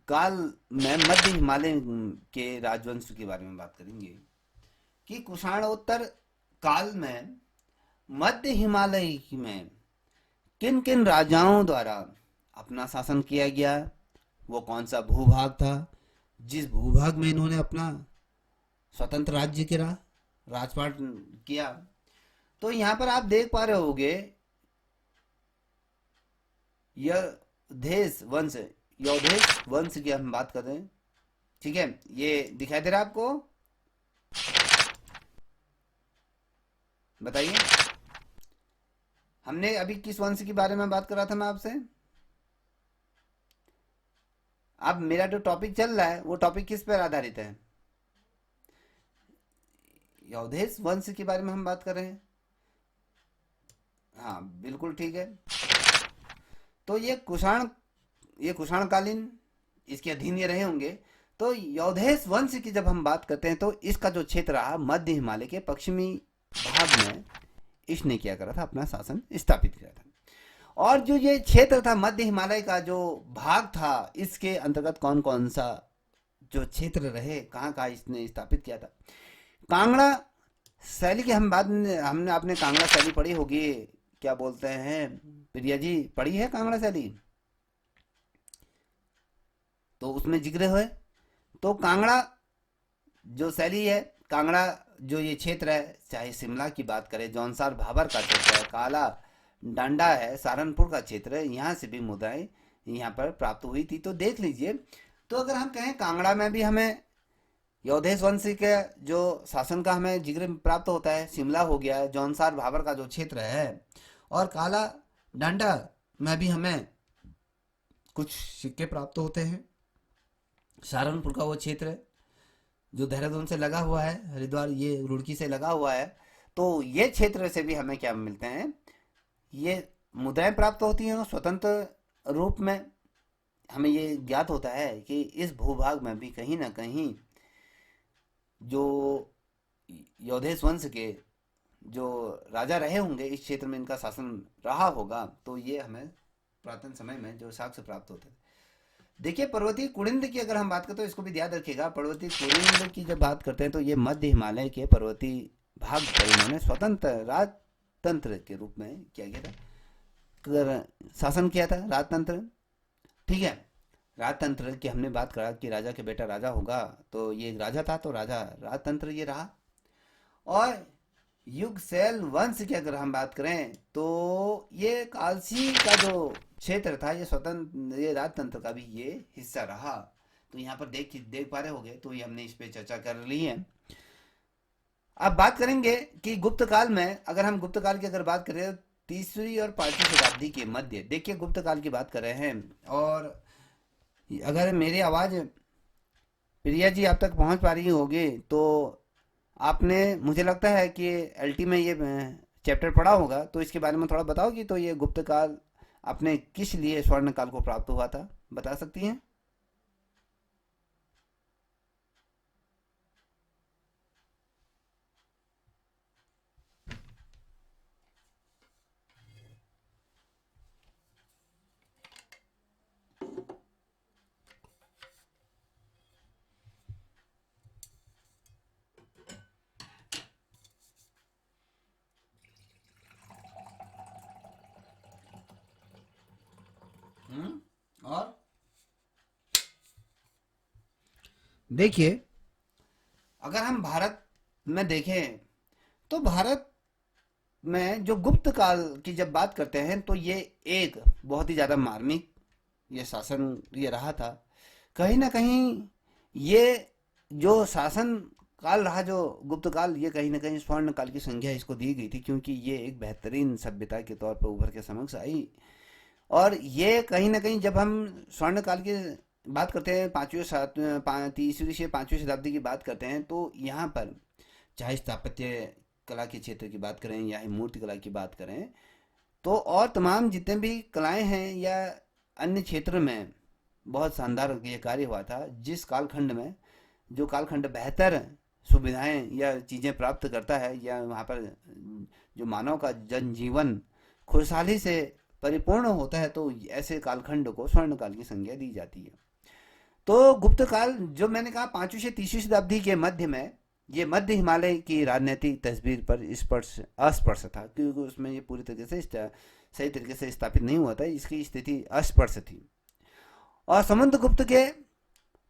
काल में मध्य हिमालय के राजवंश के बारे में बात करेंगे कि कुषाणोत्तर काल में मध्य हिमालय में किन किन राजाओं द्वारा अपना शासन किया गया। वो कौन सा भूभाग था जिस भूभाग में इन्होंने अपना स्वतंत्र राज्य गिरा राजपाट किया। तो यहाँ पर आप देख पा रहे होगे यौधेश वंश, यौधेश वंश की हम बात कर रहे हैं। ठीक है, ये दिखाई दे रहा है आपको? बताइए, हमने अभी किस वंश के बारे में बात कर रहा था मैं आपसे? अब मेरा जो टॉपिक चल रहा है वो टॉपिक किस पर आधारित है? यौधेश वंश के बारे में हम बात कर रहे हैं। हाँ बिल्कुल ठीक है। तो ये कुषाणकालीन इसके अधीन ये रहे होंगे। तो यौधेश वंश की जब हम बात करते हैं तो इसका जो क्षेत्र रहा मध्य हिमालय के पश्चिमी भाग में इसने क्या करा था, अपना शासन स्थापित किया था। और जो ये क्षेत्र था मध्य हिमालय का जो भाग था, इसके अंतर्गत कौन कौन सा जो क्षेत्र रहे, कहाँ कहाँ इसने स्थापित किया था। कांगड़ा शैली की हम बात, हमने आपने कांगड़ा शैली पढ़ी होगी, क्या बोलते हैं प्रिया जी, पढ़ी है कांगड़ा शैली? तो उसमें जिक्र है। तो कांगड़ा जो शैली है, कांगड़ा जो ये क्षेत्र है, चाहे शिमला की बात करें, जौनसार भाबर का क्षेत्र है, काला डांडा है, सहारनपुर का क्षेत्र है, यहाँ से भी मुद्राएं यहाँ पर प्राप्त हुई थी। तो देख लीजिए, तो अगर हम कहें कांगड़ा में भी हमें यौधेश वंश के जो शासन का हमें जिक्र प्राप्त होता है, शिमला हो गया, जौनसार भाबर का जो क्षेत्र है, और काला डांडा में भी हमें कुछ सिक्के प्राप्त होते हैं। सहारनपुर का वो क्षेत्र है जो देहरादून से लगा हुआ है, हरिद्वार ये रुड़की से लगा हुआ है। तो ये क्षेत्र से भी हमें क्या मिलते हैं, ये मुद्राएं प्राप्त होती हैं स्वतंत्र रूप में। हमें ये ज्ञात होता है कि इस भूभाग में भी कहीं ना कहीं जो यौधेश वंश के जो राजा रहे होंगे, इस क्षेत्र में इनका शासन रहा होगा। तो ये हमें पुरातन समय में जो साक्ष्य प्राप्त होते थे। देखिए, पर्वतीय कुड़िंद की अगर हम बात करें तो इसको भी याद रखिएगा। पर्वतीय कुड़िंद की जब बात करते हैं तो ये मध्य हिमालय के पर्वतीय भाग पर इन्होंने स्वतंत्र राजतंत्र के रूप में क्या किया था, शासन किया था, राजतंत्र। ठीक है, राजतंत्र की हमने बात करा कि राजा के बेटा राजा होगा, तो ये एक राजा था, तो राजा राजतंत्र ये रहा। और युगसैल वंश की अगर हम बात करें तो ये कालसी का जो क्षेत्र था, ये स्वतंत्र, ये राजतंत्र का भी ये हिस्सा रहा। तो यहाँ पर देख पा रहे होगे, तो ये हमने इस पे चर्चा कर ली है। अब बात करेंगे कि गुप्त काल में, अगर हम गुप्त काल की अगर बात करें, तीसरी और पांचवी शताब्दी के मध्य, देखिए गुप्त काल की बात कर रहे हैं। और अगर मेरी आवाज़ प्रिया जी आप तक पहुंच पा रही होगी तो आपने, मुझे लगता है कि एलटी में ये चैप्टर पढ़ा होगा, तो इसके बारे में थोड़ा बताओगी। तो ये गुप्त काल आपने किस लिए स्वर्ण काल को प्राप्त हुआ था, बता सकती हैं? और देखिए, अगर हम भारत में देखें तो भारत में जो गुप्त काल की जब बात करते हैं तो ये एक बहुत ही ज़्यादा मार्मिक ये शासन ये रहा था। कहीं ना कहीं ये जो शासन काल रहा, जो गुप्त काल, ये कहीं ना कहीं स्वर्ण काल की संज्ञा इसको दी गई थी, क्योंकि ये एक बेहतरीन सभ्यता के तौर पर उभर के समक्ष आई। और ये कहीं ना कहीं जब हम स्वर्ण काल की बात करते हैं, तीसरी से पाँचवीं शताब्दी की बात करते हैं, तो यहाँ पर चाहे स्थापत्य कला के क्षेत्र की बात करें या मूर्ति कला की बात करें, तो और तमाम जितने भी कलाएं हैं या अन्य क्षेत्र में बहुत शानदार ये कार्य हुआ था। जिस कालखंड में जो कालखंड बेहतर सुविधाएं या चीज़ें प्राप्त करता है, या वहाँ पर जो मानव का जनजीवन खुशहाली से परिपूर्ण होता है, तो ऐसे कालखंड को स्वर्ण काल की संज्ञा दी जाती है। तो गुप्त काल जो मैंने कहा 5वीं से 30वीं शताब्दी के मध्य में ये मध्य हिमालय की राजनीतिक तस्वीर पर स्पर्श अस्पर्श था, क्योंकि उसमें ये पूरी तरीके से सही तरीके से स्थापित नहीं हुआ था, इसकी स्थिति अस्पर्श थी। और समुद्रगुप्त के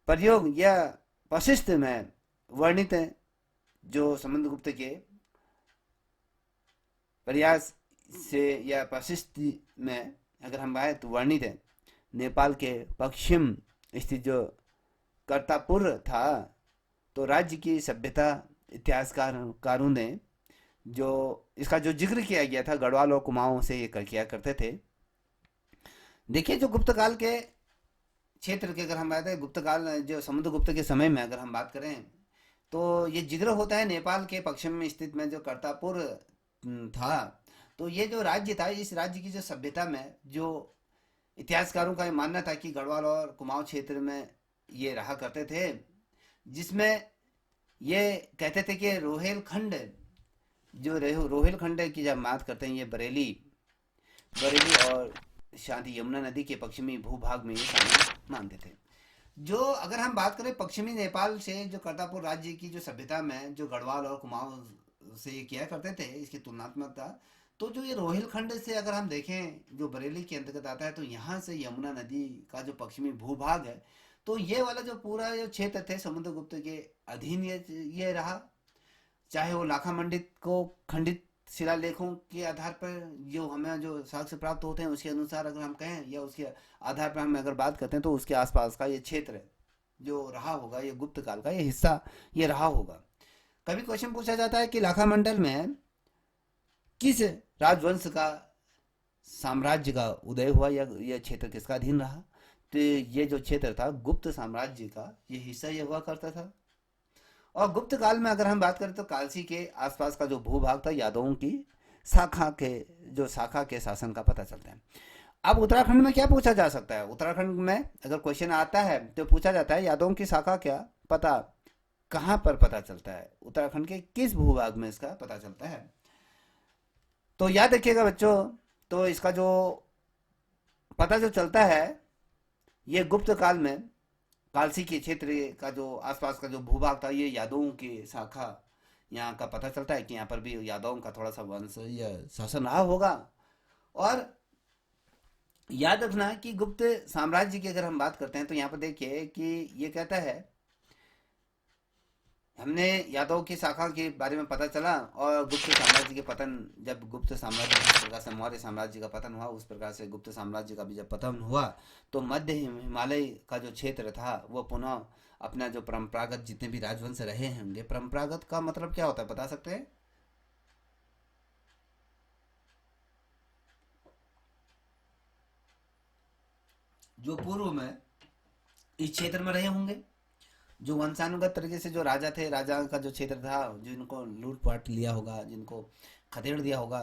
प्रयोग या वशिष्ठ में वर्णित है, जो समुद्रगुप्त के प्रयास से या वशिष्ठ में अगर हम आए तो वर्णित है, नेपाल के पश्चिम स्थित जो करतापुर था, तो राज्य की सभ्यता इतिहासकारों ने जो इसका जो जिक्र किया गया था गढ़वाल और कुमाऊं से ये किया करते थे। देखिए जो गुप्त काल के क्षेत्र के अगर हम बात करें, गुप्त काल जो समुद्रगुप्त के समय में अगर हम बात करें तो ये जिक्र होता है नेपाल के पश्चिम में स्थित में जो करतापुर था। तो ये जो राज्य था, इस राज्य की जो सभ्यता में जो इतिहासकारों का ये मानना था कि गढ़वाल और कुमाऊं क्षेत्र में ये रहा करते थे, जिसमें ये कहते थे कि रोहेलखंड जो रोहेलखंड की जब बात करते हैं, ये बरेली और शांति यमुना नदी के पश्चिमी भूभाग में ये शामिल मानते थे। जो अगर हम बात करें पश्चिमी नेपाल से जो करतापुर राज्य की जो सभ्यता में जो गढ़वाल और कुमाऊं से ये किया करते थे, इसकी तुलनात्मकता, तो जो ये रोहिलखंड से अगर हम देखें जो बरेली के अंतर्गत आता है, तो यहाँ से यमुना नदी का जो पश्चिमी भूभाग है, तो ये वाला जो पूरा जो क्षेत्र थे समुद्रगुप्त के अधीन ये रहा। चाहे वो लाखा मंडित को खंडित शिलालेखों के आधार पर जो हमें जो साक्ष्य प्राप्त होते हैं उसके अनुसार अगर हम कहें, या उसके आधार पर हम अगर बात करते हैं, तो उसके आसपास का ये क्षेत्र जो रहा होगा, ये गुप्त काल का ये हिस्सा ये रहा होगा। कभी क्वेश्चन पूछा जाता है कि लाखा मंडल में किस राजवंश का साम्राज्य का उदय हुआ, या यह क्षेत्र किसका अधीन रहा, तो ये जो क्षेत्र था गुप्त साम्राज्य का ये हिस्सा ये हुआ करता था। और गुप्त काल में अगर हम बात करें तो कालसी के आसपास का जो भूभाग था यादवों की शाखा के शासन का पता चलता है। अब उत्तराखंड में क्या पूछा जा सकता है, उत्तराखंड में अगर क्वेश्चन आता है तो पूछा जाता है यादवों की शाखा क्या पता कहाँ पर पता चलता है, उत्तराखंड के किस भूभाग में इसका पता चलता है। तो याद रखिएगा बच्चों, तो इसका जो पता जो चलता है ये गुप्त काल में कालसी के क्षेत्र का जो आसपास का जो भूभाग था, ये यादवों की शाखा यहाँ का पता चलता है कि यहाँ पर भी यादवों का थोड़ा सा वंश या शासन रहा होगा। और याद रखना कि गुप्त साम्राज्य की अगर हम बात करते हैं तो यहाँ पर देखिए कि ये कहता है, हमने यादव की शाखा के बारे में पता चला, और गुप्त साम्राज्य के पतन, जब गुप्त साम्राज्य जिस प्रकार से मौर्य साम्राज्य का पतन हुआ, उस प्रकार से गुप्त साम्राज्य का भी जब पतन हुआ, तो मध्य हिमालय का जो क्षेत्र था वो पुनः अपना जो परंपरागत जितने भी राजवंश रहे होंगे, परंपरागत का मतलब क्या होता है बता सकते हैं? जो पूर्व में इस क्षेत्र में रहे होंगे, जो वंशानुगत तरीके से जो राजा थे, राजा का जो क्षेत्र था, जिनको लूटपाट लिया होगा, जिनको खदेड़ दिया होगा,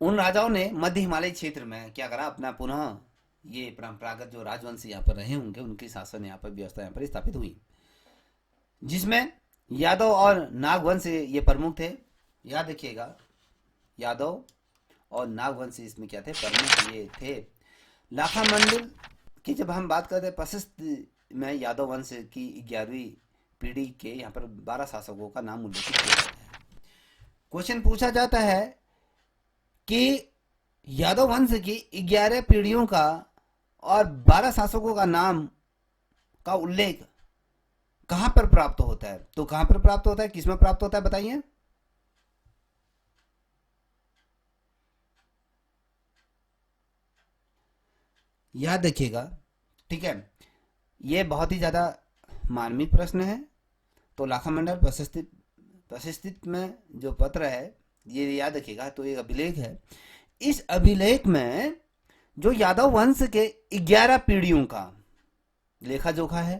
उन राजाओं ने मध्य हिमालय क्षेत्र में क्या करा, अपना पुनः ये परंपरागत जो राजवंश यहाँ पर रहे होंगे उनकी शासन यहाँ पर व्यवस्था यहाँ पर स्थापित हुई, जिसमें यादव और नागवंश ये प्रमुख थे। याद रखिएगा, यादव और नागवंश इसमें क्या थे, प्रमुख ये थे। लाखा मंडल की जब हम बात करते हैं, प्रशस्त में यादव वंश की 11वीं पीढ़ी के यहाँ पर 12 शासकों का नाम उल्लेखित किया जाता है। क्वेश्चन पूछा जाता है कि यादव वंश की 11 पीढ़ियों का और 12 शासकों का नाम का उल्लेख कहां पर प्राप्त होता है, तो कहां पर प्राप्त होता है, किसमें प्राप्त होता है बताइए? याद रखिएगा, ठीक है, ये बहुत ही ज्यादा मार्मिक प्रश्न है। तो लाखा मंडल प्रशस्तित में जो पत्र है ये याद रखिएगा, तो एक अभिलेख है। इस अभिलेख में जो यादव वंश के 11 पीढ़ियों का लेखा जोखा है,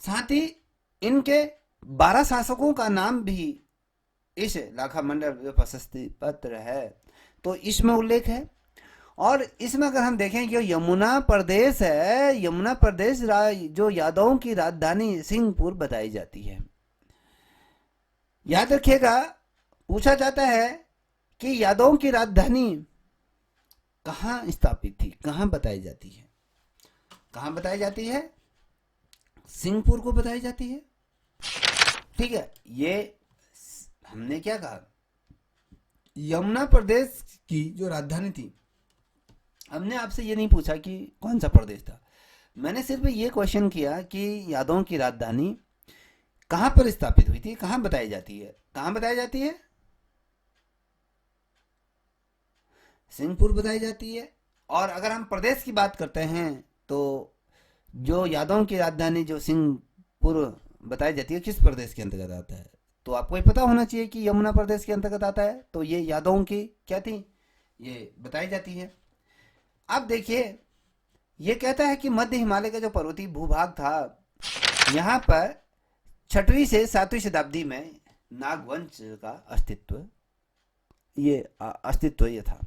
साथ ही इनके 12 शासकों का नाम भी इस लाखा मंडल प्रशस्ति पत्र है, तो इसमें उल्लेख है। और इसमें अगर हम देखें कि यमुना प्रदेश है, यमुना प्रदेश जो यादवों की राजधानी सिंहपुर बताई जाती है। याद रखिएगा, पूछा जाता है कि यादवों की राजधानी कहाँ स्थापित थी, कहाँ बताई जाती है, कहाँ बताई जाती है? सिंहपुर को बताई जाती है। ठीक है, ये हमने क्या कहा, यमुना प्रदेश की जो राजधानी थी, हमने आपसे ये नहीं पूछा कि कौन सा प्रदेश था, मैंने सिर्फ ये क्वेश्चन किया कि यादवों की राजधानी कहाँ पर स्थापित हुई थी, कहाँ बताई जाती है, कहाँ बताई जाती है? सिंहपुर बताई जाती है। और अगर हम प्रदेश की बात करते हैं तो जो यादवों की राजधानी जो सिंहपुर बताई जाती है, किस प्रदेश के अंतर्गत आता है? तो आपको ये पता होना चाहिए कि यमुना प्रदेश के अंतर्गत आता है। तो ये यादवों की क्या थी, ये बताई जाती है। अब देखिए, ये कहता है कि मध्य हिमालय का जो पर्वतीय भूभाग था, यहाँ पर 6वीं से 7वीं शताब्दी में नागवंश का अस्तित्व ये था।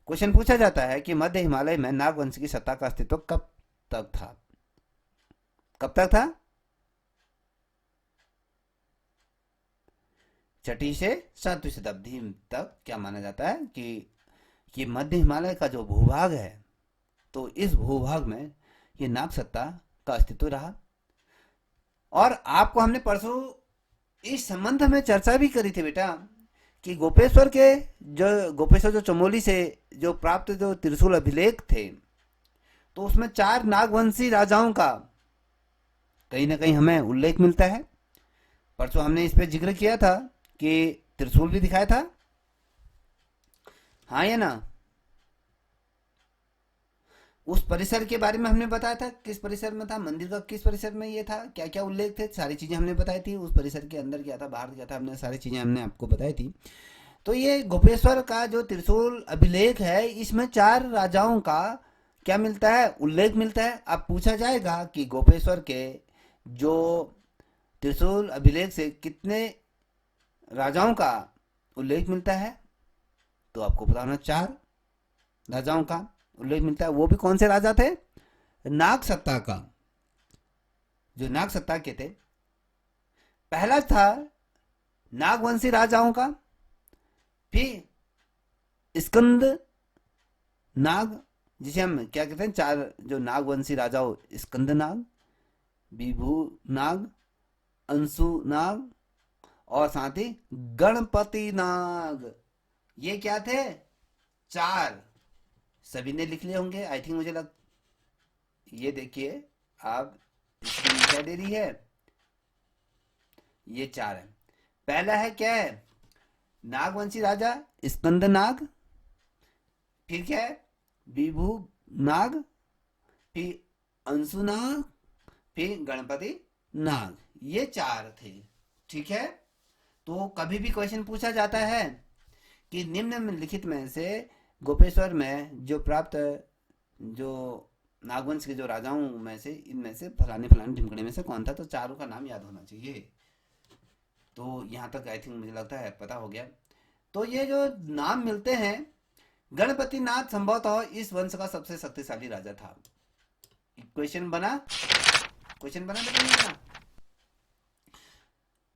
क्वेश्चन पूछा जाता है कि मध्य हिमालय में नागवंश की सत्ता का अस्तित्व कब तक था? कब तक था? 6वीं से 7वीं शताब्दी तक क्या माना जाता है कि मध्य हिमालय का जो भूभाग है, तो इस भूभाग में ये नाग सत्ता का अस्तित्व रहा। और आपको हमने परसों इस संबंध में चर्चा भी करी थी बेटा कि गोपेश्वर जो चमोली से जो प्राप्त जो त्रिशूल अभिलेख थे, तो उसमें 4 नागवंशी राजाओं का कहीं ना कहीं हमें उल्लेख मिलता है। परसों हमने इस पे जिक्र किया था कि त्रिशूल भी दिखाया था, हाँ या ना? उस परिसर के बारे में हमने बताया था, किस परिसर में था, मंदिर का किस परिसर में ये था, क्या क्या उल्लेख थे, सारी चीजें हमने बताई थी। उस परिसर के अंदर क्या था, बाहर क्या था, हमने सारी चीजें हमने आपको बताई थी। तो ये गोपेश्वर का जो त्रिशूल अभिलेख है, इसमें 4 राजाओं का क्या मिलता है, उल्लेख मिलता है। अब पूछा जाएगा कि गोपेश्वर के जो त्रिशूल अभिलेख से कितने राजाओं का उल्लेख मिलता है, तो आपको पता होना 4 राजाओं का उल्लेख मिलता है। वो भी कौन से राजा थे? नाग सत्ता का, जो नाग सत्ता के थे। पहला था नागवंशी राजाओं का, फिर स्कंद नाग, जिसे हम क्या कहते हैं, 4 जो नागवंशी राजाओं, स्कंद नाग, विभू नाग, अंशु नाग और साथ ही गणपति नाग। ये क्या थे? 4। सभी ने लिख लिए होंगे आई थिंक, मुझे लग, ये देखिए आप, स्क्रीन क्या दे रही है, ये 4 है। पहला है क्या है? नागवंशी राजा स्कंद नाग, फिर क्या है? विभू नाग, फिर अंशु नाग, फिर गणपति नाग। ये 4 थे। ठीक है, तो कभी भी क्वेश्चन पूछा जाता है कि निम्नलिखित में से गोपेश्वर में जो प्राप्त जो नागवंश के जो राजाओं में से, इनमें से फलाने फलाने ढिमकने में से कौन था? तो 4 का नाम याद होना चाहिए। तो यहाँ तक आई थिंक मुझे लगता है पता हो गया। तो ये जो नाम मिलते हैं, गणपति नाथ संभवतः इस वंश का सबसे शक्तिशाली राजा था। क्वेश्चन बना बेटा, नहीं बना?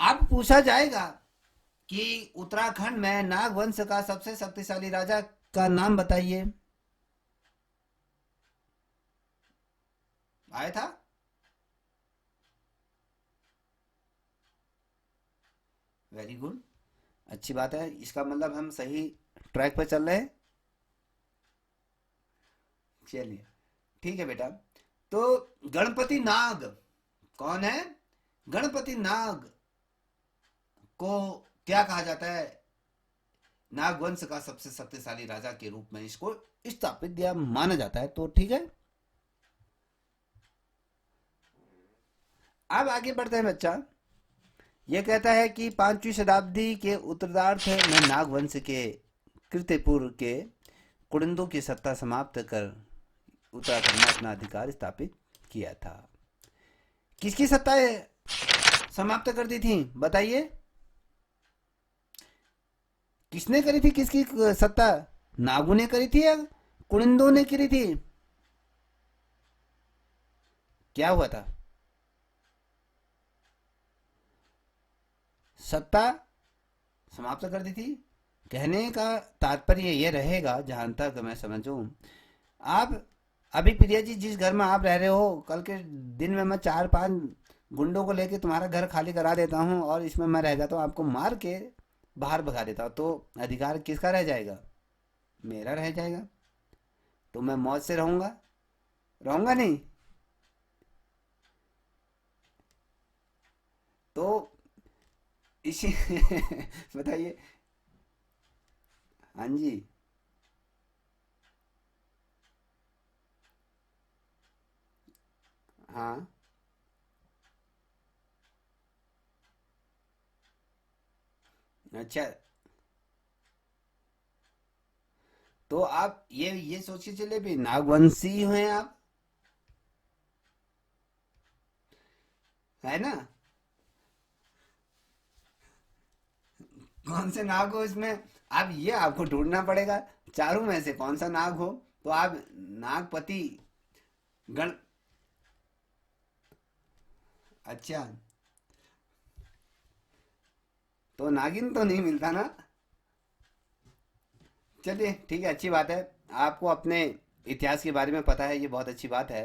अब पूछा जाएगा कि उत्तराखंड में नागवंश का सबसे शक्तिशाली राजा का नाम बताइए। आया था? वेरी गुड, अच्छी बात है। इसका मतलब हम सही ट्रैक पर चल रहे हैं। चलिए ठीक है बेटा। तो गणपति नाग कौन है? गणपति नाग को क्या कहा जाता है? नागवंश का सबसे शक्तिशाली राजा के रूप में इसको स्थापित या माना जाता है। तो ठीक है, अब आगे बढ़ते हैं बच्चा। यह कहता है कि 5वीं शताब्दी के उत्तरार्ध में नागवंश के कीर्तिपुर के कुड़िंदों की सत्ता समाप्त कर उत्तराखंड में अपना अधिकार स्थापित किया था। किसकी सत्ता समाप्त कर दी थी बताइए? किसने करी थी? किसकी सत्ता? नागू ने करी थी या कुड़िंदों ने करी थी? क्या हुआ था? सत्ता समाप्त कर दी थी। कहने का तात्पर्य यह रहेगा, जहां तक मैं समझूं, आप अभी प्रिया जी, जिस घर में आप रह रहे हो, कल के दिन में मैं 4-5 गुंडों को लेके तुम्हारा घर खाली करा देता हूँ और इसमें मैं रह जाता हूँ, आपको मार के बाहर भगा देता हूँ, तो अधिकार किसका रह जाएगा? मेरा रह जाएगा। तो मैं मौज से रहूंगा, रहूंगा नहीं? तो इसी बताइए। हाँ जी। हाँ। अच्छा, तो आप ये सोच के चले भी नागवंशी हैं आप, है ना? कौन से नाग हो इसमें? आप ये आपको ढूंढना पड़ेगा, चारों में से कौन सा नाग हो। तो आप नागपति गण। अच्छा, तो नागिन तो नहीं मिलता ना? चलिए ठीक है, अच्छी बात है। आपको अपने इतिहास के बारे में पता है, ये बहुत अच्छी बात है।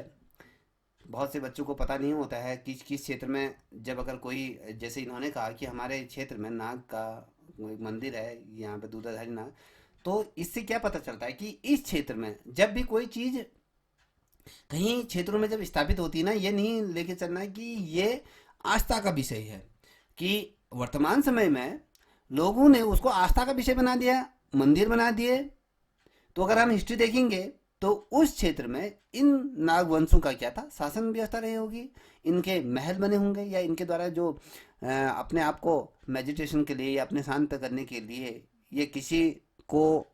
बहुत से बच्चों को पता नहीं होता है किस किस क्षेत्र में, जब अगर कोई, जैसे इन्होंने कहा कि हमारे क्षेत्र में नाग का वो एक मंदिर है, यहाँ पे दूधाधारी नाग, तो इससे क्या पता चलता है कि इस क्षेत्र में जब भी कोई चीज़ कहीं क्षेत्रों में जब स्थापित होती है ना, ये नहीं लेके चलना है कि ये आस्था का विषय है, कि वर्तमान समय में लोगों ने उसको आस्था का विषय बना दिया, मंदिर बना दिए। तो अगर हम हिस्ट्री देखेंगे तो उस क्षेत्र में इन नागवंशों का क्या था, शासन व्यवस्था रही होगी, इनके महल बने होंगे, या इनके द्वारा जो अपने आप को मेडिटेशन के लिए या अपने शांत करने के लिए ये किसी को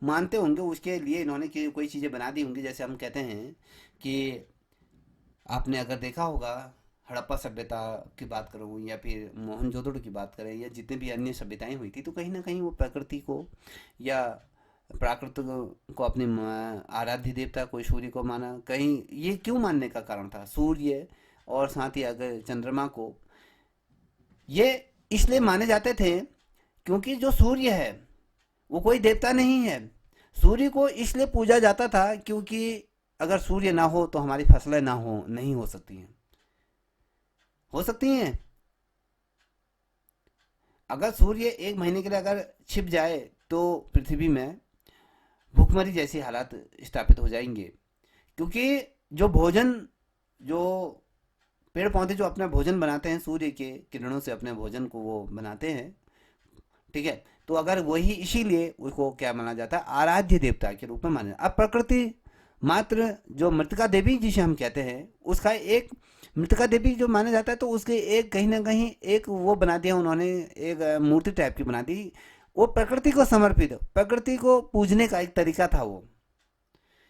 मानते होंगे, उसके लिए इन्होंने कोई चीज़ें बना दी होंगी। जैसे हम कहते हैं कि आपने अगर देखा होगा, हड़प्पा सभ्यता की बात करूँ या फिर मोहनजोदड़ो की बात करें, या जितने भी अन्य सभ्यताएं हुई थी, तो कहीं ना कहीं वो प्रकृति को या प्राकृत को अपने आराध्य देवता, कोई सूर्य को माना। कहीं ये क्यों मानने का कारण था सूर्य और साथ ही अगर चंद्रमा को, ये इसलिए माने जाते थे क्योंकि जो सूर्य है वो कोई देवता नहीं है। सूर्य को इसलिए पूजा जाता था क्योंकि अगर सूर्य ना हो तो हमारी फसलें ना हो, नहीं हो सकती हैं। हो सकती हैं, अगर सूर्य एक महीने के लिए अगर छिप जाए तो पृथ्वी में भूखमरी जैसी हालात स्थापित हो जाएंगे। क्योंकि जो भोजन, जो पेड़ पौधे जो अपना भोजन बनाते हैं, सूर्य के किरणों से अपने भोजन को वो बनाते हैं, ठीक है? तो अगर वही, इसीलिए उसको क्या माना जाता है, आराध्य देवता के रूप में माना। अब प्रकृति मात्र जो मृतिका देवी जिसे हम कहते हैं, उसका एक मृतिका देवी जो माना जाता है, तो उसके एक कहीं ना कहीं एक वो बना दिया उन्होंने, एक मूर्ति टाइप की बना दी। वो प्रकृति को समर्पित, प्रकृति को पूजने का एक तरीका था वो।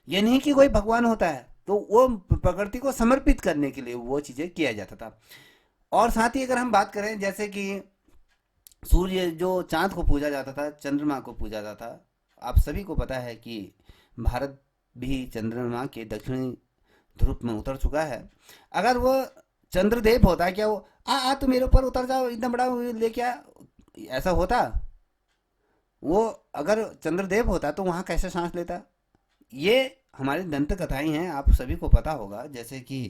ये नहीं कि कोई भगवान होता है, तो वो प्रकृति को समर्पित करने के लिए वो चीज़ें किया जाता था। और साथ ही अगर हम बात करें, जैसे कि सूर्य, जो चांद को पूजा जाता था, चंद्रमा को पूजा जाता था। आप सभी को पता है कि भारत भी चंद्रमा के दक्षिणी ध्रुव में उतर चुका है। अगर वो चंद्रदेव होता, क्या वो आ तो मेरे ऊपर उतर जाओ, इतना बड़ा वो लेके आ, ऐसा होता? वो अगर चंद्रदेव होता तो वहाँ कैसे सांस लेता? ये हमारी दंत कथाएं हैं, आप सभी को पता होगा। जैसे कि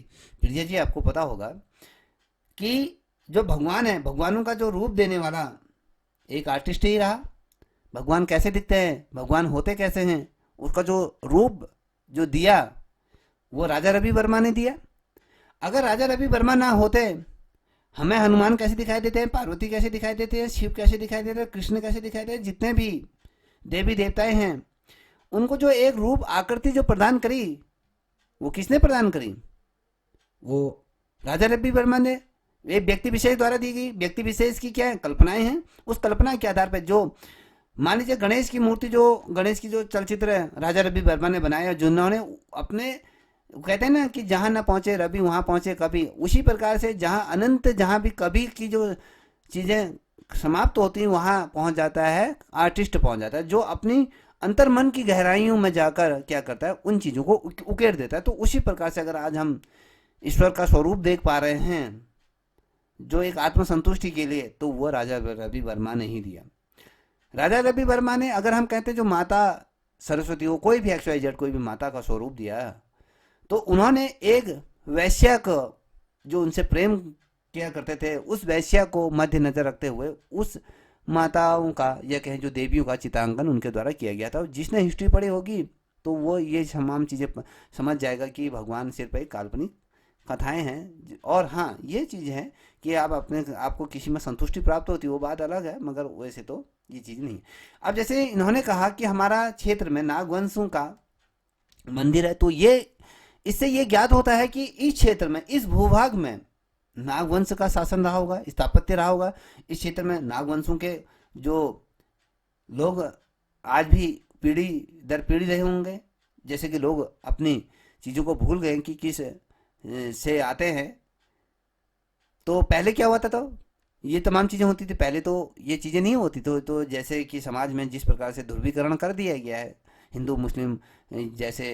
प्रिया जी, आपको पता होगा कि जो भगवान है, भगवानों का जो रूप देने वाला एक आर्टिस्ट ही रहा। भगवान कैसे दिखते हैं, भगवान होते कैसे हैं, उसका जो रूप जो दिया, वो राजा रवि वर्मा ने दिया। अगर राजा रवि वर्मा ना होते, हमें हनुमान कैसे दिखाई देते हैं, पार्वती कैसे दिखाई देते हैं, शिव कैसे दिखाई देते हैं, कृष्ण कैसे दिखाई देते हैं, जितने भी देवी देवताएं हैं, उनको जो एक रूप आकृति जो प्रदान करी, वो किसने प्रदान करी? वो राजा रवि वर्मा ने। एक व्यक्ति विशेष द्वारा दी गई, व्यक्ति विशेष की क्या है, कल्पनाएं हैं। उस कल्पना के आधार पर जो, मान लीजिए गणेश की मूर्ति, जो गणेश की जो चलचित्र है राजा रवि वर्मा ने बनाया, जिन्होंने अपने, कहते हैं ना कि जहाँ ना पहुँचे रवि वहाँ पहुँचे कभी, उसी प्रकार से जहाँ अनंत, जहाँ भी कभी की जो चीज़ें समाप्त होती हैं वहाँ पहुँच जाता है आर्टिस्ट, पहुँच जाता है जो अपनी अंतर मन की गहराइयों में जाकर क्या करता है, उन चीज़ों को उकेर देता है। तो उसी प्रकार से अगर आज हम ईश्वर का स्वरूप देख पा रहे हैं जो एक आत्मसंतुष्टि के लिए, तो वो राजा रवि वर्मा ने ही दिया। राजा रवि वर्मा ने, अगर हम कहते हैं जो माता सरस्वती हो, कोई भी XYZ कोई भी माता का स्वरूप दिया, तो उन्होंने एक वैश्या को, जो उनसे प्रेम किया करते थे, उस वैश्या को मद्देनजर रखते हुए उस माताओं का या कहें जो देवियों का चित्रांकन उनके द्वारा किया गया था। जिसने हिस्ट्री पढ़ी होगी तो वो ये तमाम चीज़ें समझ जाएगा कि भगवान सिर्फ एक काल्पनिक कथाएं हैं। और हाँ, ये चीज़ है कि आप अपने आपको किसी में संतुष्टि प्राप्त होती है वो बात अलग है, मगर वैसे तो ये चीज़ नहीं है। अब जैसे इन्होंने कहा कि हमारा क्षेत्र में नागवंशों का मंदिर है, तो ये इससे ये ज्ञात होता है कि इस क्षेत्र में, इस भूभाग में नागवंश का शासन रहा होगा, स्थापत्य रहा होगा। इस क्षेत्र में नागवंशों के जो लोग आज भी पीढ़ी दर पीढ़ी रहे होंगे। जैसे कि लोग अपनी चीज़ों को भूल गए कि किस से आते हैं। तो पहले क्या हुआ था, तो ये तमाम चीज़ें होती थी। पहले तो ये चीज़ें नहीं होती। तो जैसे कि समाज में जिस प्रकार से ध्रुवीकरण कर दिया गया है, हिंदू मुस्लिम जैसे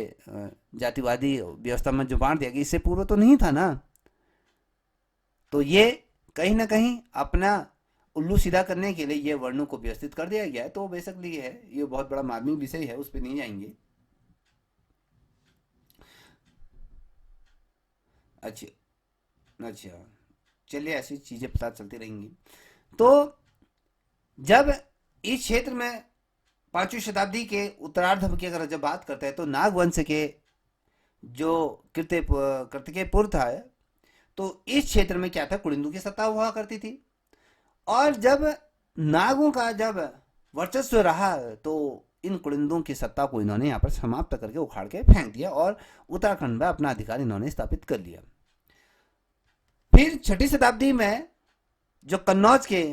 जातिवादी व्यवस्था में जो बांट दिया गया, इससे पूर्व तो नहीं था ना। तो ये कहीं ना कहीं अपना उल्लू सीधा करने के लिए ये वर्णों को व्यवस्थित कर दिया गया है। तो बेसिकली ये है, ये बहुत बड़ा मार्मिक विषय है, उस पर नहीं जाएंगे। अच्छा अच्छा, चलिए ऐसी चीज़ें पता चलती रहेंगी। तो जब इस क्षेत्र में 5वीं शताब्दी के उत्तरार्ध की अगर जब बात करते हैं तो नागवंश के जो कृतिकेपुर था, तो इस क्षेत्र में क्या था, कुलिंदों की सत्ता हुआ करती थी। और जब नागों का जब वर्चस्व रहा तो इन कुलिंदों की सत्ता को इन्होंने यहाँ पर समाप्त करके उखाड़ के फेंक दिया और उत्तराखंड में अपना अधिकार इन्होंने स्थापित कर लिया। फिर 6वीं शताब्दी में जो कन्नौज के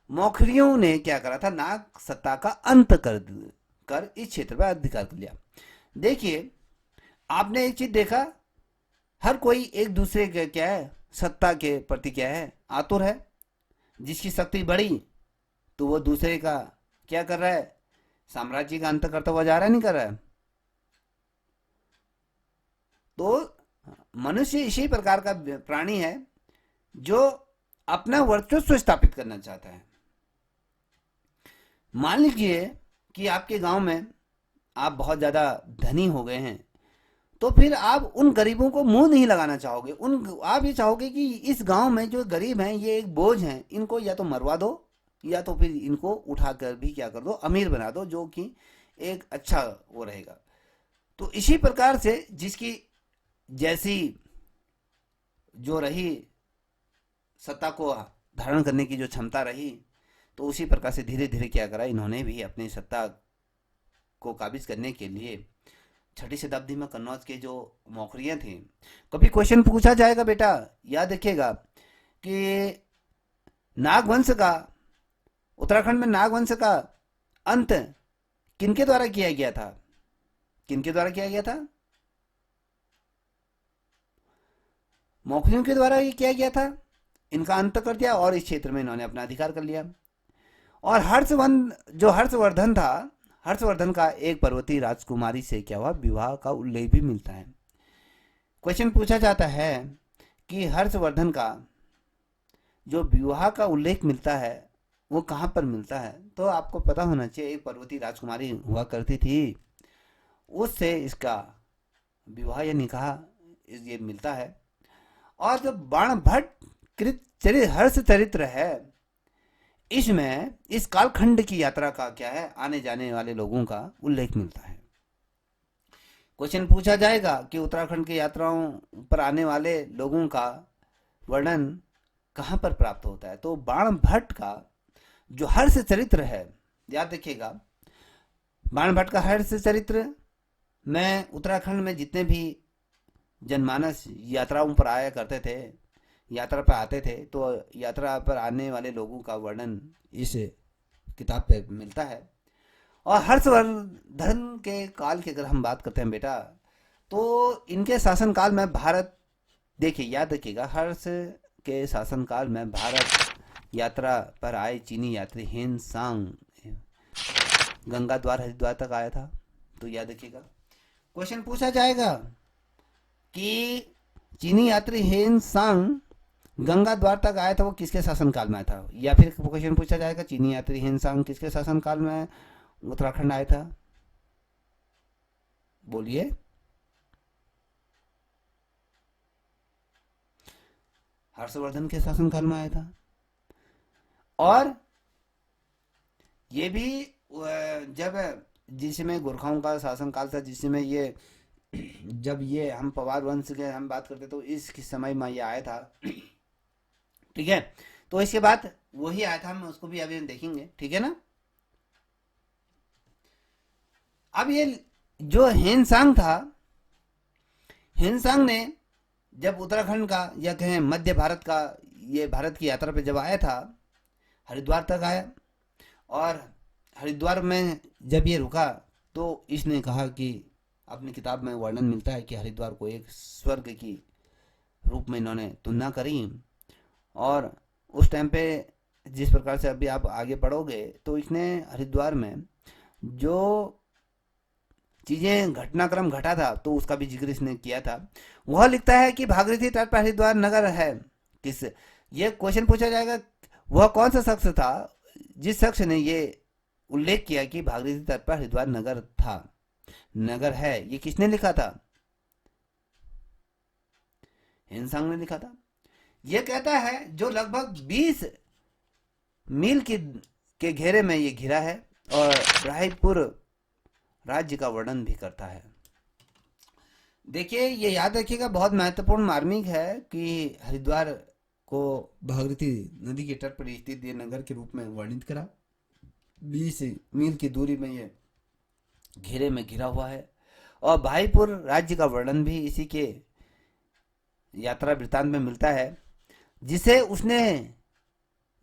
मौखरियों ने क्या करा था, नाग सत्ता का अंत कर इस क्षेत्र पर अधिकार कर लिया। देखिए, आपने एक चीज देखा, हर कोई एक दूसरे के क्या है, सत्ता के प्रति क्या है, आतुर है। जिसकी शक्ति बढ़ी तो वो दूसरे का क्या कर रहा है, साम्राज्य का अंत करता हुआ जा रहा है, नहीं कर रहा है। तो मनुष्य इसी प्रकार का प्राणी है जो अपना वर्चस्व स्थापित करना चाहता है। मान लीजिए कि आपके गांव में आप बहुत ज्यादा धनी हो गए हैं, तो फिर आप उन गरीबों को मुंह नहीं लगाना चाहोगे। आप ये चाहोगे कि इस गांव में जो गरीब हैं ये एक बोझ हैं, इनको या तो मरवा दो या तो फिर इनको उठाकर भी क्या कर दो, अमीर बना दो, जो कि एक अच्छा वो रहेगा। तो इसी प्रकार से जिसकी जैसी जो रही सत्ता को धारण करने की जो क्षमता रही, तो उसी प्रकार से धीरे धीरे क्या करा, इन्होंने भी अपनी सत्ता को काबिज करने के लिए 6वीं शताब्दी में कन्नौज के जो मौखरियाँ थी। कभी क्वेश्चन पूछा जाएगा बेटा, याद रखिएगा कि नागवंश का, उत्तराखंड में नागवंश का अंत किनके द्वारा किया गया था, किनके द्वारा किया गया था, मौखरियों के द्वारा ये किया गया था। इनका अंत कर दिया और इस क्षेत्र में इन्होंने अपना अधिकार कर लिया। और हर्षवर्धन था, हर्षवर्धन का एक पर्वतीय राजकुमारी से क्या हुआ, विवाह का उल्लेख भी मिलता है। क्वेश्चन पूछा जाता है कि हर्षवर्धन का जो विवाह का उल्लेख मिलता है वो कहाँ पर मिलता है, तो आपको पता होना चाहिए एक पर्वतीय राजकुमारी हुआ करती थी, उससे इसका विवाह या निकाह ये मिलता है। और जो बाणभट्ट कृत हर्ष चरित्र है, इसमें इस कालखंड की यात्रा का क्या है, आने जाने वाले लोगों का उल्लेख मिलता है। क्वेश्चन पूछा जाएगा कि उत्तराखंड की यात्राओं पर आने वाले लोगों का वर्णन कहाँ पर प्राप्त होता है, तो बाणभट्ट का जो हर्ष चरित्र है, याद रखिएगा, बाणभट्ट का हर्ष चरित्र में उत्तराखंड में जितने भी जनमानस यात्राओं पर आया करते थे, यात्रा पर आते थे, तो यात्रा पर आने वाले लोगों का वर्णन इस किताब पे मिलता है। और हर्षवर्धन के काल की अगर हम बात करते हैं बेटा, तो इनके शासनकाल में भारत, देखिए याद रखिएगा, हर्ष के शासनकाल में भारत यात्रा पर आए चीनी यात्री हेन सांग गंगा द्वार हरिद्वार तक आया था। तो याद रखिएगा, क्वेश्चन पूछा जाएगा कि चीनी यात्री हेन सांग गंगा द्वार तक आया था, वो किसके शासनकाल में आया था। या फिर क्वेश्चन पूछा जाएगा चीनी यात्री हेन सांग किसके शासनकाल में उत्तराखंड आया था, बोलिए। हर्षवर्धन के शासनकाल में आया था। और ये भी जब जिसमें गोरखाओं का शासनकाल था, जिसमें ये जब ये हम पवार वंश के हम बात करते तो इस समय में ये आया था। ठीक है, तो इसके बाद वही आया था, हम उसको भी अभी देखेंगे। ठीक है ना। अब ये जो हिनसांग था, हिनसांग ने जब उत्तराखंड का या कहें मध्य भारत का, ये भारत की यात्रा पे जब आया था, हरिद्वार तक आया। और हरिद्वार में जब ये रुका तो इसने कहा कि अपनी किताब में वर्णन मिलता है कि हरिद्वार को एक स्वर्ग की रूप में इन्होंने तुलना करी। और उस टाइम पे जिस प्रकार से अभी आप आगे पढ़ोगे तो इसने हरिद्वार में जो चीजें घटनाक्रम घटा था तो उसका भी जिक्र इसने किया था। वह लिखता है कि भागीरथी तट पर हरिद्वार नगर है। किस, ये क्वेश्चन पूछा जाएगा, वह कौन सा शख्स था जिस शख्स ने ये उल्लेख किया कि भागीरथी तट पर हरिद्वार नगर था, नगर है। ये किसने लिखा था? हिनसांग ने लिखा था। ये कहता है जो लगभग 20 मील के घेरे में ये घिरा है और रायपुर राज्य का वर्णन भी करता है। देखिए, ये याद रखिएगा, बहुत महत्वपूर्ण मार्मिक है कि हरिद्वार को भागीरथी नदी के तट पर स्थित ये नगर के रूप में वर्णित करा। 20 मील की दूरी में ये घेरे में घिरा हुआ है। और भाईपुर राज्य का वर्णन भी इसी के यात्रा वृत्तांत में मिलता है, जिसे उसने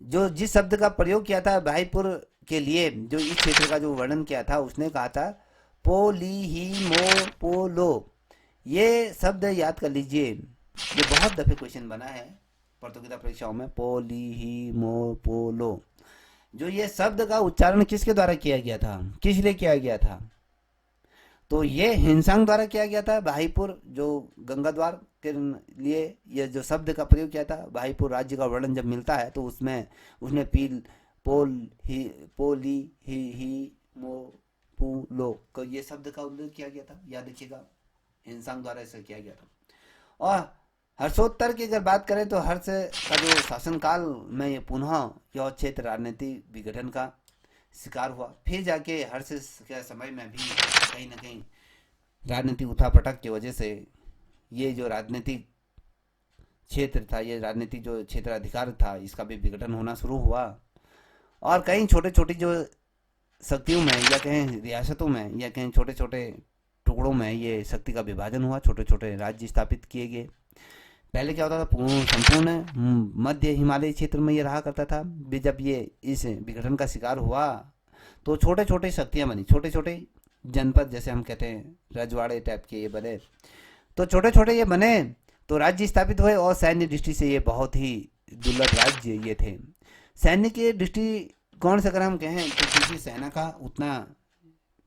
जो जिस शब्द का प्रयोग किया था भाईपुर के लिए, जो इस क्षेत्र का जो वर्णन किया था, उसने कहा था पोलिहिमोपोलो। ये शब्द याद कर लीजिए, ये बहुत दफे क्वेश्चन बना है प्रतियोगिता परीक्षाओं में। पोलिहिमोपोलो, जो ये शब्द का उच्चारण किसके द्वारा किया गया था, किस लिए किया गया था? तो ये हिनसांग द्वारा किया गया था। भाईपुर जो गंगा द्वार के लिए ये जो शब्द का प्रयोग किया था, भाईपुर राज्य का वर्णन जब मिलता है तो उसमें उसने पोली ही मो पुलो को ये शब्द का उल्लेख किया गया था। याद रखिएगा, हिनसांग द्वारा ऐसा किया गया था। और हर्षोत्तर की अगर बात करें तो हर्ष का जो शासनकाल में ये पुनः यह क्षेत्र राजनीतिक विघटन का शिकार हुआ। फिर जाके हर्ष के समय में भी कहीं ना कहीं राजनीतिक उठापटक की वजह से ये जो राजनीतिक क्षेत्र था, ये राजनीतिक जो क्षेत्र अधिकार था, इसका भी विघटन होना शुरू हुआ। और कई छोटे छोटे जो शक्तियों में या कहीं रियासतों में या कहीं छोटे छोटे टुकड़ों में ये शक्ति का विभाजन हुआ, छोटे छोटे राज्य स्थापित किए गए। पहले क्या होता था, संपूर्ण मध्य हिमालय क्षेत्र में ये रहा करता था। जब ये इस विघटन का शिकार हुआ तो छोटे छोटे शक्तियां बनी, छोटे छोटे जनपद, जैसे हम कहते हैं रजवाड़े टाइप के ये बने। तो छोटे छोटे ये बने तो राज्य स्थापित हुए। और सैन्य दृष्टि से ये बहुत ही दुर्लभ राज्य ये थे। सैन्य के दृष्टिकोण से अगर हम कहें तो क्योंकि सेना का उतना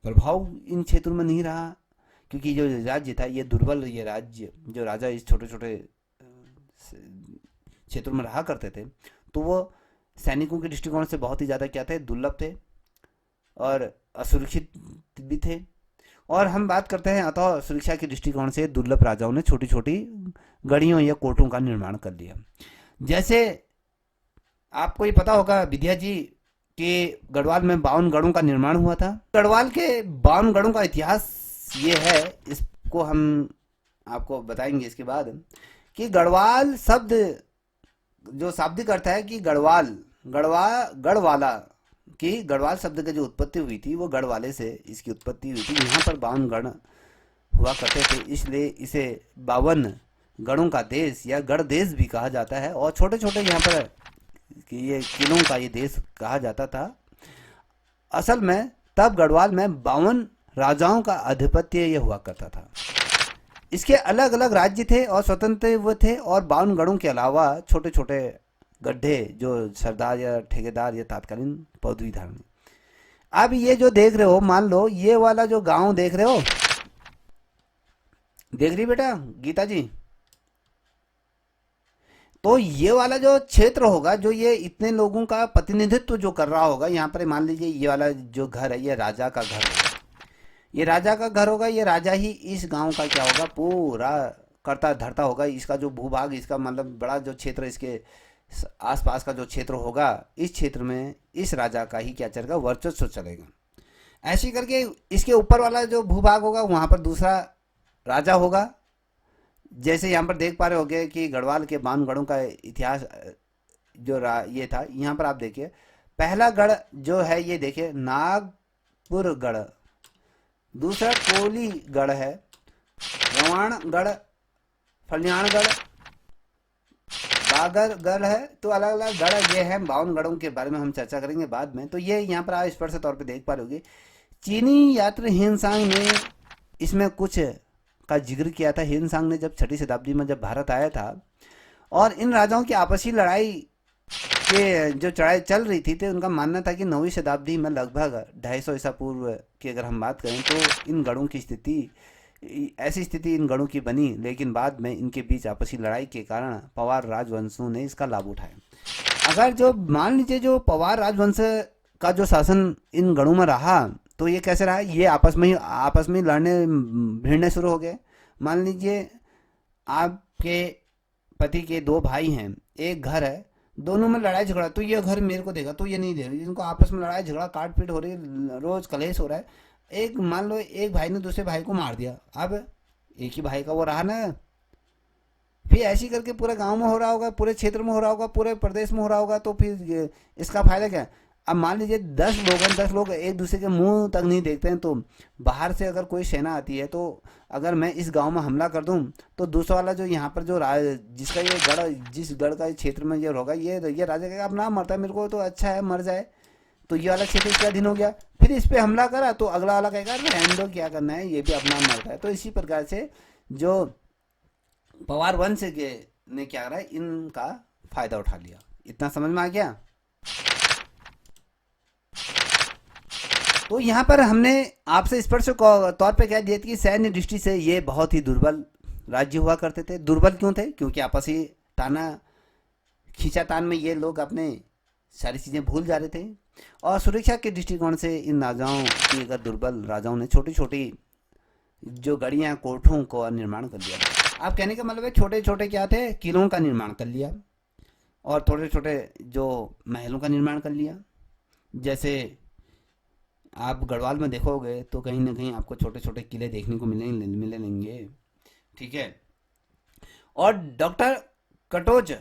प्रभाव इन क्षेत्रों में नहीं रहा, क्योंकि जो राज्य था ये दुर्बल, ये राज्य जो राजा इस छोटे छोटे क्षेत्रों में रहा करते थे, तो वो सैनिकों के दृष्टिकोण से बहुत ही ज़्यादा क्या थे, दुर्लभ थे और असुरक्षित भी थे। और हम बात करते हैं अतः सुरक्षा के दृष्टिकोण से दुर्लभ राजाओं ने छोटी छोटी गढ़ियों या कोटों का निर्माण कर लिया। जैसे आपको ये पता होगा विद्या जी कि गढ़वाल में 52 गढ़ों का निर्माण हुआ था। गढ़वाल के 52 गढ़ों का इतिहास ये है, इसको हम आपको बताएंगे इसके बाद, कि गढ़वाल शब्द जो शाब्दिक अर्थ है कि गढ़वाला कि गढ़वाल शब्द की जो उत्पत्ति हुई थी वो गढ़वाले से इसकी उत्पत्ति हुई थी। यहाँ पर 52 गढ़ हुआ करते थे, इसलिए इसे 52 गढ़ों का देश या गढ़ देश भी कहा जाता है। और छोटे छोटे यहाँ पर कि ये किलों का ये देश कहा जाता था। असल में तब गढ़वाल में 52 राजाओं का आधिपत्य ये हुआ करता था। इसके अलग अलग राज्य थे और स्वतंत्र वो थे। और 52 गढ़ों के अलावा छोटे छोटे गड्ढे जो सरदार या ठेकेदार या तत्कालीन पदवी धारण। अब ये जो देख रहे हो, मान लो ये वाला जो गांव देख रहे हो, देख रही बेटा गीता जी, तो ये वाला जो क्षेत्र होगा, जो ये इतने लोगों का प्रतिनिधित्व जो कर रहा होगा, यहाँ पर मान लीजिए ये वाला जो घर है ये राजा का घर होगा, ये राजा का घर होगा। ये राजा ही इस गांव का क्या होगा, पूरा करता धरता होगा, इसका जो भूभाग, इसका मतलब बड़ा जो क्षेत्र, इसके आसपास का जो क्षेत्र होगा, इस क्षेत्र में इस राजा का ही क्या चलेगा, वर्चस्व चलेगा। ऐसे करके इसके ऊपर वाला जो भूभाग होगा वहां पर दूसरा राजा होगा। जैसे यहाँ पर देख पा रहे होगे कि गढ़वाल के बानगढ़ों का इतिहास ये था। यहाँ पर आप देखिए पहला गढ़ जो है ये देखिए नागपुर गढ़, दूसरा कोलीगढ़ है, रवाणगढ़, फल्याणगढ़, बागरगढ़ है। तो अलग अलग गढ़ ये हैं, 52 गढ़ों के बारे में हम चर्चा करेंगे बाद में। तो ये यहाँ पर आप स्पष्ट तौर पे देख पा रहे होगे चीनी यात्री हिनसांग ने इसमें कुछ का जिक्र किया था। हिनसांग ने जब 6वीं शताब्दी में जब भारत आया था और इन राजाओं की आपसी लड़ाई के जो चढ़ाई चल रही थी, तो उनका मानना था कि 9वीं शताब्दी में लगभग 250 ईसा पूर्व की अगर हम बात करें तो इन गढ़ों की स्थिति, ऐसी स्थिति इन गढ़ों की बनी, लेकिन बाद में इनके बीच आपसी लड़ाई के कारण पवार राजवंशों ने इसका लाभ उठाया। अगर जो मान लीजिए जो पवार राजवंश का जो शासन इन गढ़ों में रहा तो ये कैसे रहा, ये आपस में लड़ने भिड़ने शुरू हो गए। मान लीजिए आपके पति के 2 भाई हैं, एक घर है, दोनों में लड़ाई झगड़ा, तो ये घर मेरे को देगा तो ये नहीं देगा, इनको आपस में लड़ाई झगड़ा काट पीट हो रही है, रोज कलेश हो रहा है। एक मान लो एक भाई ने दूसरे भाई को मार दिया, अब एक ही भाई का वो रहा ना, फिर ऐसी करके पूरे गांव में हो रहा होगा, पूरे क्षेत्र में हो रहा होगा, पूरे प्रदेश में हो रहा होगा, तो फिर इसका फायदा क्या है। अब मान लीजिए 10 लोग एक दूसरे के मुंह तक नहीं देखते हैं, तो बाहर से अगर कोई सेना आती है, तो अगर मैं इस गांव में हमला कर दूं तो दूसरा वाला जो यहाँ पर जो जिसका ये गढ़, जिस गढ़ का क्षेत्र में ये होगा, ये राजा कहेगा अब ना मरता है, मेरे को तो अच्छा है मर जाए, तो ये वाला क्षेत्र इसका अधीन हो गया। फिर इस पे हमला करा तो अगला वाला कहेगा रहने दो, क्या करना है, ये भी अपना मरता है। तो इसी प्रकार से जो पवार वंश के ने क्या करा, इनका फायदा उठा लिया। इतना समझ में आ गया। तो यहाँ पर हमने आपसे स्पष्ट तौर पे कह दिया कि सैन्य दृष्टि से ये बहुत ही दुर्बल राज्य हुआ करते थे। दुर्बल क्यों थे, क्योंकि आपसी ताना खींचातान में ये लोग अपने सारी चीज़ें भूल जा रहे थे, और सुरक्षा के दृष्टिकोण से इन राजाओं की, अगर दुर्बल राजाओं ने छोटी छोटी जो गढ़ियाँ कोठों का निर्माण कर लिया। आप कहने का मतलब है छोटे छोटे क्या थे, किलों का निर्माण कर लिया, और छोटे छोटे जो महलों का निर्माण कर लिया। जैसे आप गढ़वाल में देखोगे तो कहीं ना कहीं आपको छोटे छोटे किले देखने को मिलेंगे, ठीक है। और डॉक्टर कटोच,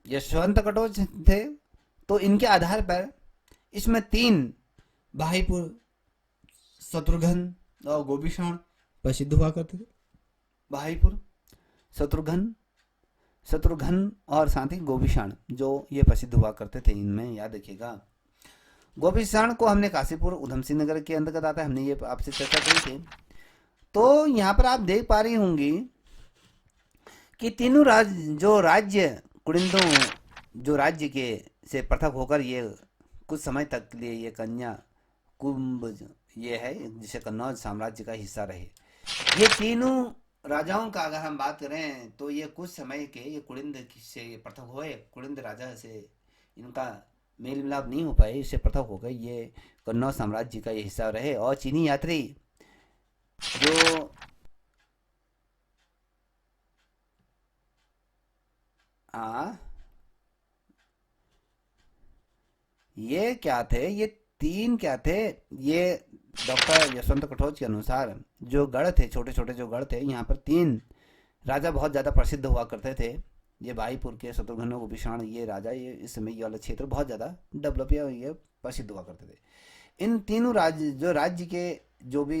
यशवंत कटोच थे, तो इनके आधार पर इसमें 3 भाईपुर, शत्रुघ्न और गोपीषण प्रसिद्ध हुआ करते थे। भाईपुर, शत्रुघ्न और साथ ही गोपीषण जो ये प्रसिद्ध हुआ करते थे। इनमें याद रखिएगा गोपीषण को हमने काशीपुर उधम सिंह नगर के अंतर्गत आता है, हमने ये आपसे चर्चा करी थी। तो यहाँ पर आप देख पा रही होंगी कि तीनों जो राज्य कुड़िंदों जो राज्य के से पृथक होकर ये कुछ समय तक के लिए ये कन्या कुंभ ये है जिसे कन्नौज साम्राज्य का हिस्सा रहे। ये तीनों राजाओं का अगर हम बात करें तो ये कुछ समय के ये कुड़िंद से पृथक हुए, कुड़िंद राजा से इनका मेल मिलाप नहीं हो पाए, इससे पृथक हो गए, ये कन्नौज साम्राज्य का ये हिस्सा रहे। और चीनी यात्री जो ये क्या थे, ये 3 क्या थे, ये डॉक्टर यशवंत कटोच के अनुसार जो गढ़ थे, छोटे छोटे जो गढ़ थे, यहाँ पर 3 राजा बहुत ज़्यादा प्रसिद्ध हुआ करते थे। ये भाईपुर के शत्रुघ्न गोपीषण ये राजा, ये इस समय ये वाला क्षेत्र बहुत ज़्यादा डेवलप या ये प्रसिद्ध हुआ करते थे। इन तीनों राज्य के जो भी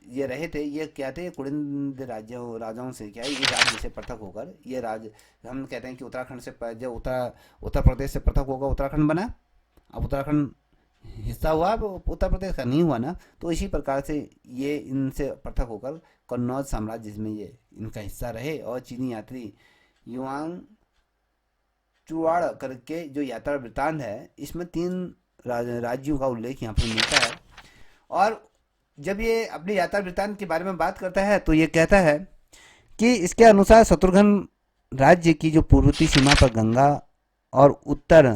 ये रहे थे, ये क्या थे, कुड़िंद राजाओं से क्या है, ये राज्य से पृथक होकर ये राज्य, हम कहते हैं कि उत्तराखंड से जो उत्तर प्रदेश से पृथक होगा उत्तराखंड बना। अब उत्तराखंड हिस्सा हुआ, उत्तर प्रदेश का नहीं हुआ ना, तो इसी प्रकार से ये इनसे पृथक होकर कन्नौज साम्राज्य जिसमें ये इनका हिस्सा रहे। और चीनी यात्री युआंग चुआड़ करके जो यात्रा वृत्तांत है, इसमें 3 राज्यों का उल्लेख यहाँ पर मिलता है। और जब ये अपनी यात्रा वृत्तांत के बारे में बात करता है तो ये कहता है कि इसके अनुसार शत्रुघ्न राज्य की जो पूर्वोत्तर सीमा पर गंगा और उत्तर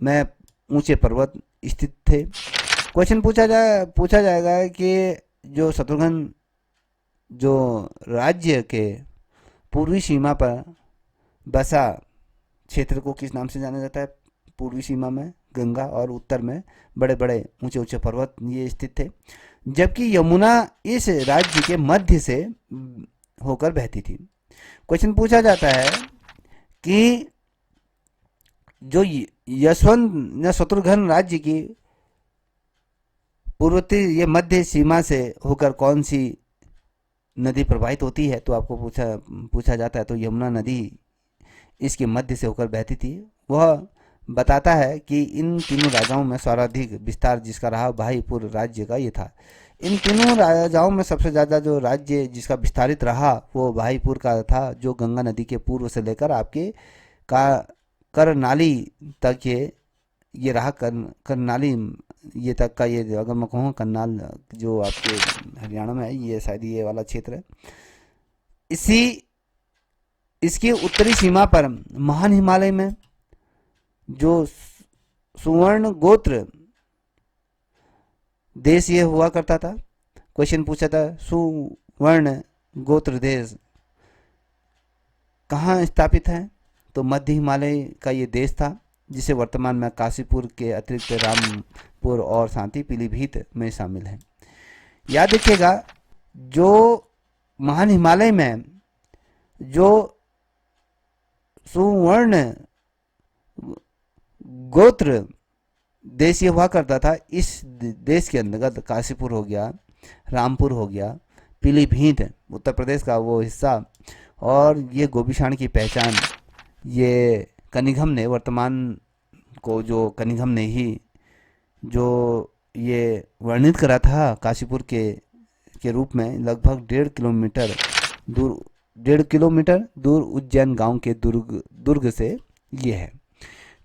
में ऊंचे पर्वत स्थित थे। क्वेश्चन पूछा जाएगा कि जो शत्रुघ्न जो राज्य के पूर्वी सीमा पर बसा क्षेत्र को किस नाम से जाना जाता है? पूर्वी सीमा में गंगा और उत्तर में बड़े बड़े ऊंचे ऊंचे पर्वत ये स्थित थे, जबकि यमुना इस राज्य के मध्य से होकर बहती थी। क्वेश्चन पूछा जाता है कि जो यशवंत या शत्रुघ्न राज्य की पूर्वोत्तर ये मध्य सीमा से होकर कौन सी नदी प्रवाहित होती है? तो आपको पूछा जाता है तो यमुना नदी इसके मध्य से होकर बहती थी। वह बताता है कि इन तीनों राजाओं में सर्वाधिक विस्तार जिसका रहा भाईपुर राज्य का ये था। इन तीनों राजाओं में सबसे ज़्यादा जो राज्य जिसका विस्तारित रहा वो भाईपुर का था, जो गंगा नदी के पूर्व से लेकर आपके करनाली तक ये रहा। करनाली ये तक का, ये अगर मैं कहूँ करनाल जो आपके हरियाणा में है, ये शायद ये वाला क्षेत्र है। इसकी उत्तरी सीमा पर महान हिमालय में जो सुवर्ण गोत्र देश ये हुआ करता था। क्वेश्चन पूछा था सुवर्ण गोत्र देश कहाँ स्थापित है? तो मध्य हिमालय का ये देश था, जिसे वर्तमान में काशीपुर के अतिरिक्त रामपुर और शांति पीलीभीत में शामिल है। याद रखिएगा, जो महान हिमालय में जो सुवर्ण गोत्र देश ये हुआ करता था, इस देश के अंतर्गत काशीपुर हो गया, रामपुर हो गया, पीलीभीत उत्तर प्रदेश का वो हिस्सा, और ये गोपीषाण की पहचान ये कनिघम ने, वर्तमान को जो कनिघम ने ही जो ये वर्णित करा था काशीपुर के रूप में, लगभग 1.5 किलोमीटर दूर उज्जैन गांव के दुर्ग से ये है।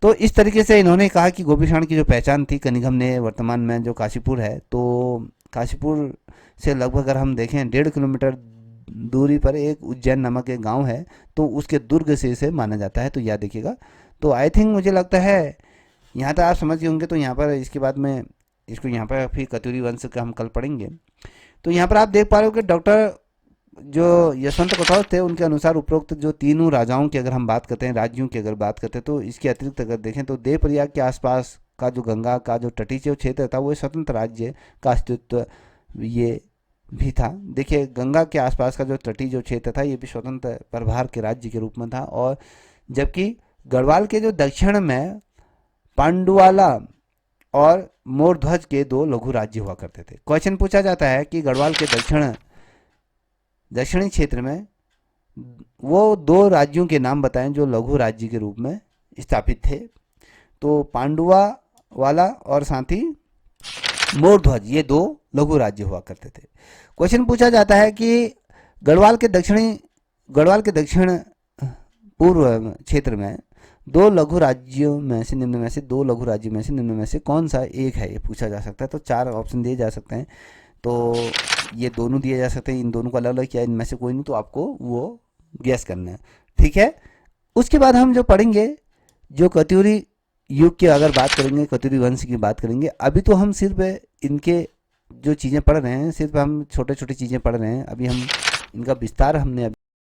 तो इस तरीके से इन्होंने कहा कि गोपीषाण की जो पहचान थी कनिघम ने, वर्तमान में जो काशीपुर है, तो काशीपुर से लगभग अगर हम देखें 1.5 किलोमीटर दूरी पर एक उज्जैन नामक एक गांव है, तो उसके दुर्ग से इसे माना जाता है। तो याद देखिएगा। तो आई थिंक मुझे लगता है यहाँ तक आप समझ गए होंगे। तो यहाँ पर इसके बाद में इसको यहाँ पर फिर कत्यूरी वंश का हम कल पढ़ेंगे। तो यहाँ पर आप देख पा रहे हो कि डॉक्टर जो यशवंत कठोर थे, उनके अनुसार उपरोक्त जो तीनों राजाओं की अगर हम बात करते हैं, राज्यों की अगर बात करते हैं, तो इसके अतिरिक्त अगर देखें तो देवप्रयाग के आसपास का जो गंगा का जो तटीय क्षेत्र था, वो स्वतंत्र राज्य का अस्तित्व ये भी था। देखिए, गंगा के आसपास का जो तटीय जो क्षेत्र था, ये भी स्वतंत्र प्रभार के राज्य के रूप में था। और जबकि गढ़वाल के जो दक्षिण में पांडुवाला और मोरध्वज के 2 लघु राज्य हुआ करते थे। क्वेश्चन पूछा जाता है कि गढ़वाल के दक्षिणी क्षेत्र में वो 2 राज्यों के नाम बताएं जो लघु राज्य के रूप में स्थापित थे। तो पांडुआ वाला और साथ ही मोरध्वज, ये 2 लघु राज्य हुआ करते थे। क्वेश्चन पूछा जाता है कि गढ़वाल के दक्षिण पूर्व क्षेत्र में 2 लघु राज्यों में से निम्न में से कौन सा एक है, ये पूछा जा सकता है। तो 4 ऑप्शन दिए जा सकते हैं। तो ये दोनों दिए जा सकते हैं, इन दोनों को अलग अलग किया, इनमें से कोई नहीं, तो आपको वो गैस करना है। ठीक है। उसके बाद हम जो पढ़ेंगे, जो कत्यूरी युग की अगर बात करेंगे, कत्यूरी वंश की बात करेंगे। अभी तो हम सिर्फ इनके जो चीज़ें पढ़ रहे हैं, सिर्फ हम छोटे छोटे चीज़ें पढ़ रहे हैं। अभी हम इनका विस्तार हमने